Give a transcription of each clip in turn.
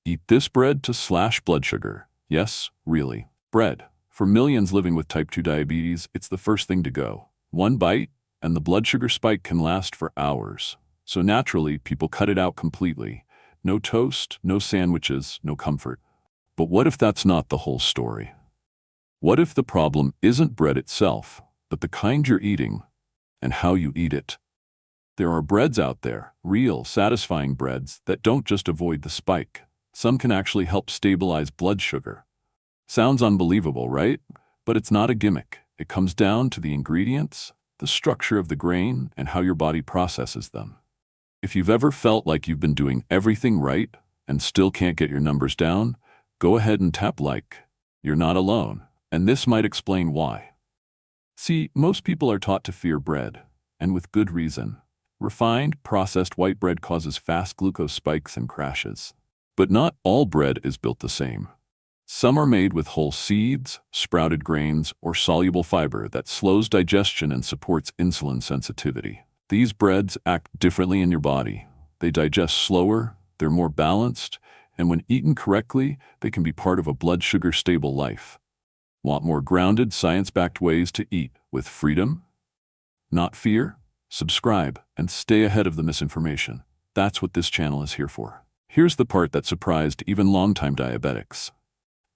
Eat this bread to slash blood sugar. Yes, really. Bread. For millions living with type 2 diabetes, it's the first thing to go. One bite, and the blood sugar spike can last for hours. So naturally, people cut it out completely. No toast, no sandwiches, no comfort. But what if that's not the whole story? What if the problem isn't bread itself, but the kind you're eating and how you eat it? There are breads out there, real, satisfying breads that don't just avoid the spike. Some can actually help stabilize blood sugar. Sounds unbelievable, right? But it's not a gimmick. It comes down to the ingredients, the structure of the grain, and how your body processes them. If you've ever felt like you've been doing everything right and still can't get your numbers down, go ahead and tap like. You're not alone, and this might explain why. See, most people are taught to fear bread, and with good reason. Refined, processed white bread causes fast glucose spikes and crashes. But not all bread is built the same. Some are made with whole seeds, sprouted grains, or soluble fiber that slows digestion and supports insulin sensitivity. These breads act differently in your body. They digest slower, they're more balanced, and when eaten correctly, they can be part of a blood sugar stable life. Want more grounded, science-backed ways to eat with freedom, not fear? Subscribe and stay ahead of the misinformation. That's what this channel is here for. Here's the part that surprised even longtime diabetics.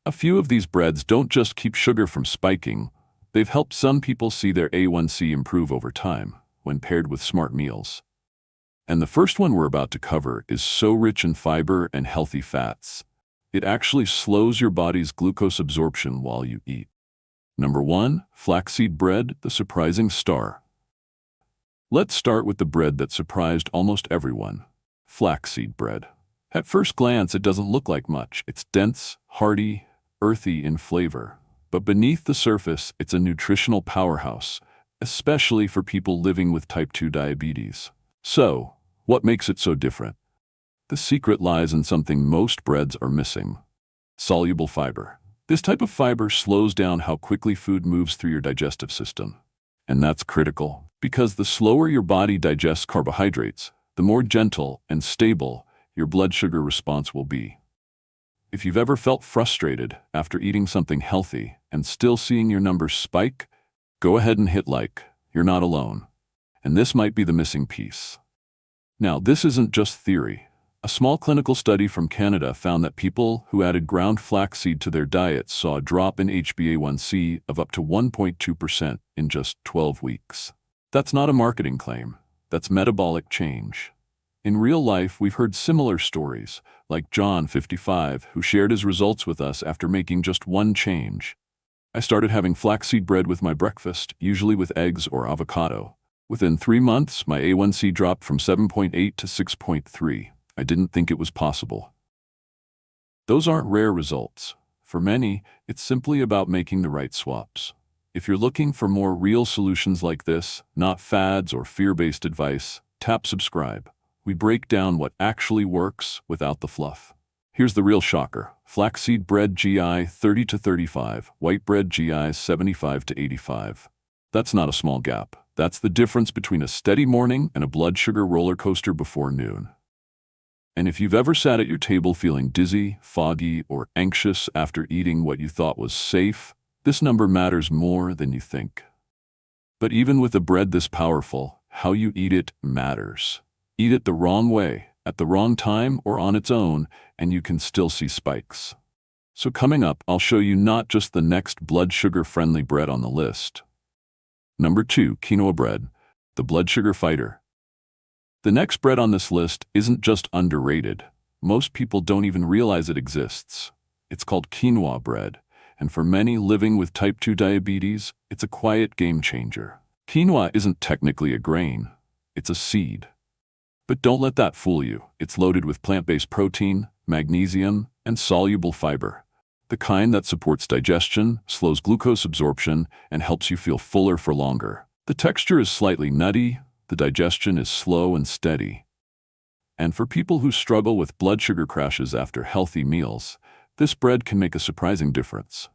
A few of these breads don't just keep sugar from spiking, they've helped some people see their A1C improve over time when paired with smart meals. And the first one we're about to cover is so rich in fiber and healthy fats. It actually slows your body's glucose absorption while you eat. Number 1, flaxseed bread, the surprising star. Let's start with the bread that surprised almost everyone, flaxseed bread. At first glance, it doesn't look like much. It's dense, hearty, earthy in flavor. But beneath the surface, it's a nutritional powerhouse, especially for people living with type 2 diabetes. So, what makes it so different? The secret lies in something most breads are missing: soluble fiber. This type of fiber slows down how quickly food moves through your digestive system. And that's critical, because the slower your body digests carbohydrates, the more gentle and stable your blood sugar response will be. If you've ever felt frustrated after eating something healthy and still seeing your numbers spike, go ahead and hit like. You're not alone. And this might be the missing piece. Now, this isn't just theory. A small clinical study from Canada found that people who added ground flaxseed to their diet saw a drop in HbA1c of up to 1.2% in just 12 weeks. That's not a marketing claim. That's metabolic change. In real life, we've heard similar stories, like John, 55, who shared his results with us after making just one change. I started having flaxseed bread with my breakfast, usually with eggs or avocado. Within 3 months, my A1C dropped from 7.8 to 6.3. I didn't think it was possible. Those aren't rare results. For many, it's simply about making the right swaps. If you're looking for more real solutions like this, not fads or fear-based advice, tap subscribe. We break down what actually works without the fluff. Here's the real shocker. Flaxseed bread GI 30 to 35, white bread GI 75 to 85. That's not a small gap. That's the difference between a steady morning and a blood sugar roller coaster before noon. And if you've ever sat at your table feeling dizzy, foggy, or anxious after eating what you thought was safe, this number matters more than you think. But even with a bread this powerful, how you eat it matters. Eat it the wrong way, at the wrong time, or on its own, and you can still see spikes. So coming up, I'll show you not just the next blood sugar-friendly bread on the list. Number 2, quinoa bread, the blood sugar fighter. The next bread on this list isn't just underrated. Most people don't even realize it exists. It's called quinoa bread, and for many living with type 2 diabetes, it's a quiet game changer. Quinoa isn't technically a grain, it's a seed. But don't let that fool you. It's loaded with plant-based protein, magnesium, and soluble fiber. The kind that supports digestion, slows glucose absorption, and helps you feel fuller for longer. The texture is slightly nutty, the digestion is slow and steady. And for people who struggle with blood sugar crashes after healthy meals, this bread can make a surprising difference.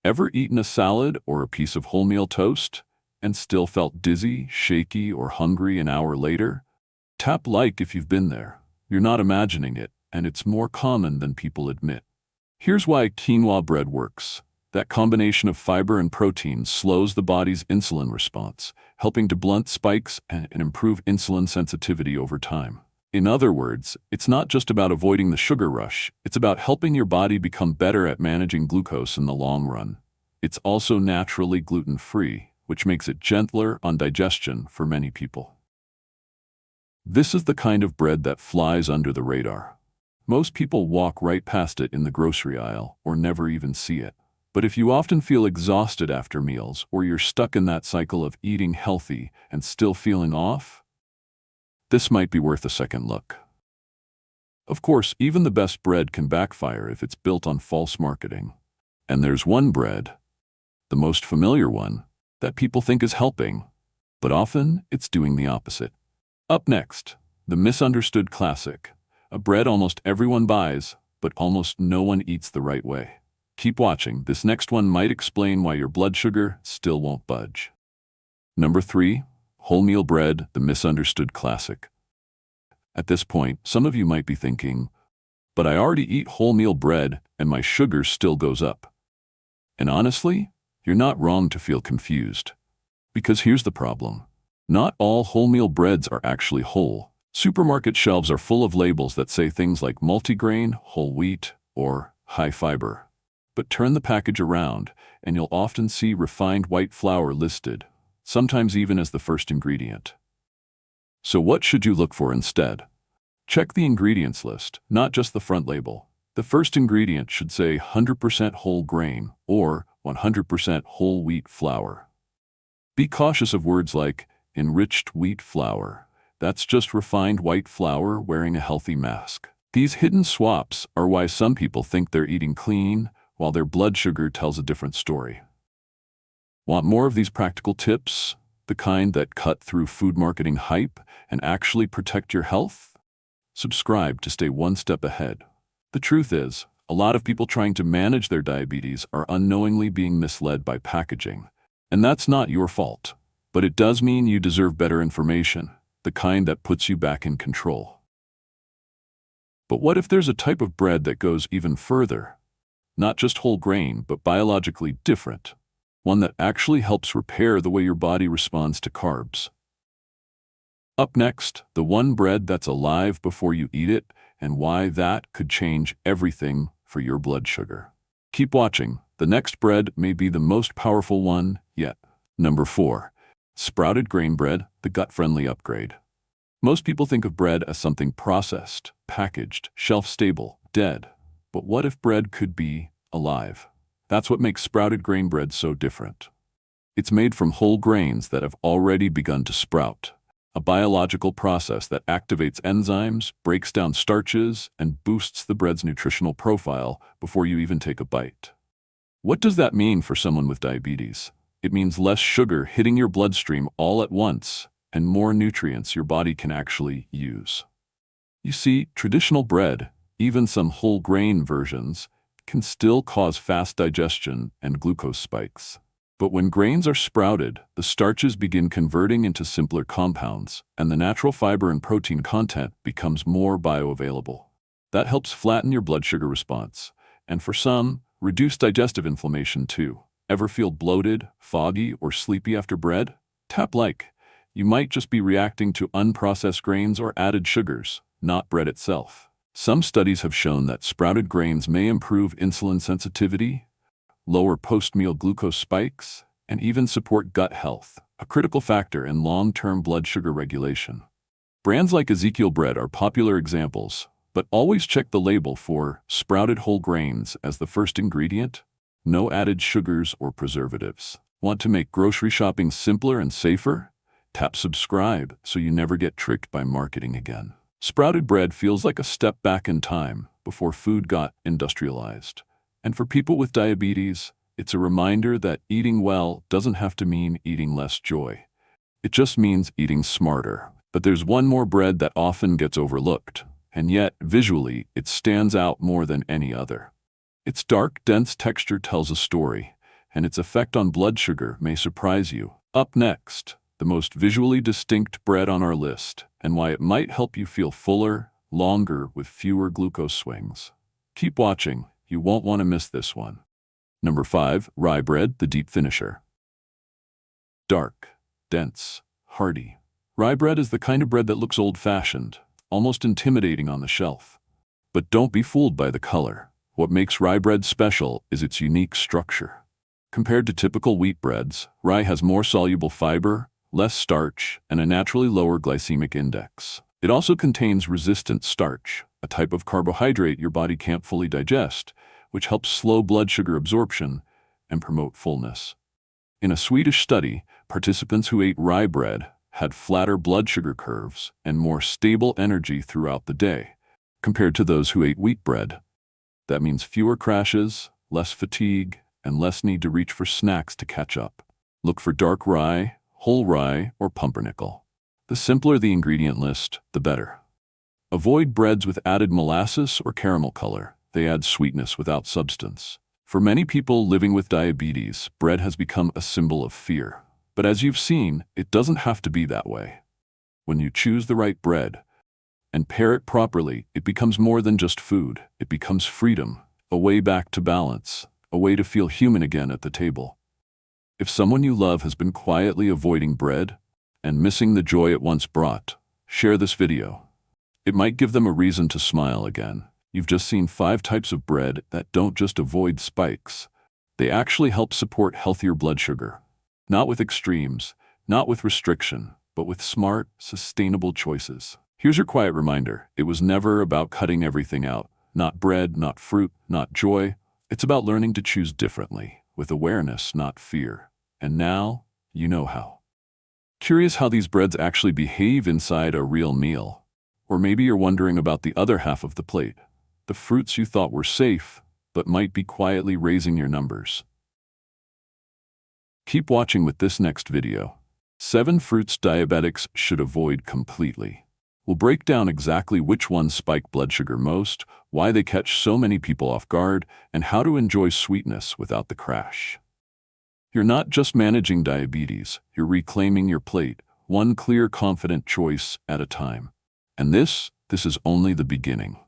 Ever eaten a salad or a piece of wholemeal toast and still felt dizzy, shaky, or hungry an hour later? Tap like if you've been there. You're not imagining it, and it's more common than people admit. Here's why quinoa bread works. That combination of fiber and protein slows the body's insulin response, helping to blunt spikes and improve insulin sensitivity over time. In other words, it's not just about avoiding the sugar rush, it's about helping your body become better at managing glucose in the long run. It's also naturally gluten-free, which makes it gentler on digestion for many people. This is the kind of bread that flies under the radar. Most people walk right past it in the grocery aisle or never even see it. But if you often feel exhausted after meals, or you're stuck in that cycle of eating healthy and still feeling off, this might be worth a second look. Of course, even the best bread can backfire if it's built on false marketing. And there's one bread, the most familiar one, that people think is helping, but often it's doing the opposite. Up next, the misunderstood classic, a bread almost everyone buys, but almost no one eats the right way. Keep watching, this next one might explain why your blood sugar still won't budge. Number 3, wholemeal bread, the misunderstood classic. At this point, some of you might be thinking, but I already eat wholemeal bread and my sugar still goes up. And honestly, you're not wrong to feel confused. Because here's the problem. Not all wholemeal breads are actually whole. Supermarket shelves are full of labels that say things like multigrain, whole wheat, or high fiber. But turn the package around, and you'll often see refined white flour listed, sometimes even as the first ingredient. So what should you look for instead? Check the ingredients list, not just the front label. The first ingredient should say 100% whole grain or 100% whole wheat flour. Be cautious of words like enriched wheat flour. That's just refined white flour wearing a healthy mask. These hidden swaps are why some people think they're eating clean, while their blood sugar tells a different story. Want more of these practical tips? The kind that cut through food marketing hype and actually protect your health? Subscribe to stay one step ahead. The truth is, a lot of people trying to manage their diabetes are unknowingly being misled by packaging. And that's not your fault. But it does mean you deserve better information, the kind that puts you back in control. But what if there's a type of bread that goes even further? Not just whole grain, but biologically different. One that actually helps repair the way your body responds to carbs. Up next, the one bread that's alive before you eat it, and why that could change everything for your blood sugar. Keep watching. The next bread may be the most powerful one yet. Number 4. Sprouted grain bread, the gut-friendly upgrade. Most people think of bread as something processed, packaged, shelf-stable, dead. But what if bread could be alive? That's what makes sprouted grain bread so different. It's made from whole grains that have already begun to sprout, a biological process that activates enzymes, breaks down starches, and boosts the bread's nutritional profile before you even take a bite. What does that mean for someone with diabetes? It means less sugar hitting your bloodstream all at once and more nutrients your body can actually use. You see, traditional bread, even some whole grain versions, can still cause fast digestion and glucose spikes. But when grains are sprouted, the starches begin converting into simpler compounds, and the natural fiber and protein content becomes more bioavailable. That helps flatten your blood sugar response, and for some, reduce digestive inflammation too. Ever feel bloated, foggy, or sleepy after bread? Tap like. You might just be reacting to unprocessed grains or added sugars, not bread itself. Some studies have shown that sprouted grains may improve insulin sensitivity, lower post-meal glucose spikes, and even support gut health, a critical factor in long-term blood sugar regulation. Brands like Ezekiel Bread are popular examples, but always check the label for sprouted whole grains as the first ingredient. No added sugars or preservatives. Want to make grocery shopping simpler and safer? Tap subscribe so you never get tricked by marketing again. Sprouted bread feels like a step back in time before food got industrialized. And for people with diabetes, it's a reminder that eating well doesn't have to mean eating less joy. It just means eating smarter. But there's one more bread that often gets overlooked, and yet visually it stands out more than any other. Its dark, dense texture tells a story, and its effect on blood sugar may surprise you. Up next, the most visually distinct bread on our list, and why it might help you feel fuller, longer with fewer glucose swings. Keep watching, you won't want to miss this one. Number 5. Rye bread, the deep finisher. Dark, dense, hearty. Rye bread is the kind of bread that looks old-fashioned, almost intimidating on the shelf. But don't be fooled by the color. What makes rye bread special is its unique structure. Compared to typical wheat breads, rye has more soluble fiber, less starch, and a naturally lower glycemic index. It also contains resistant starch, a type of carbohydrate your body can't fully digest, which helps slow blood sugar absorption and promote fullness. In a Swedish study, participants who ate rye bread had flatter blood sugar curves and more stable energy throughout the day, compared to those who ate wheat bread. That means fewer crashes, less fatigue, and less need to reach for snacks to catch up. Look for dark rye, whole rye, or pumpernickel. The simpler the ingredient list, the better. Avoid breads with added molasses or caramel color. They add sweetness without substance. For many people living with diabetes, bread has become a symbol of fear. But as you've seen, it doesn't have to be that way. When you choose the right bread and pair it properly, it becomes more than just food. It becomes freedom, a way back to balance, a way to feel human again at the table. If someone you love has been quietly avoiding bread and missing the joy it once brought, share this video. It might give them a reason to smile again. You've just seen 5 types of bread that don't just avoid spikes. They actually help support healthier blood sugar. Not with extremes, not with restriction, but with smart, sustainable choices. Here's your quiet reminder. It was never about cutting everything out. Not bread, not fruit, not joy. It's about learning to choose differently, with awareness, not fear. And now, you know how. Curious how these breads actually behave inside a real meal? Or maybe you're wondering about the other half of the plate, the fruits you thought were safe, but might be quietly raising your numbers. Keep watching with this next video. 7 fruits diabetics should avoid completely. We'll break down exactly which ones spike blood sugar most, why they catch so many people off guard, and how to enjoy sweetness without the crash. You're not just managing diabetes, you're reclaiming your plate, one clear, confident choice at a time. And this is only the beginning.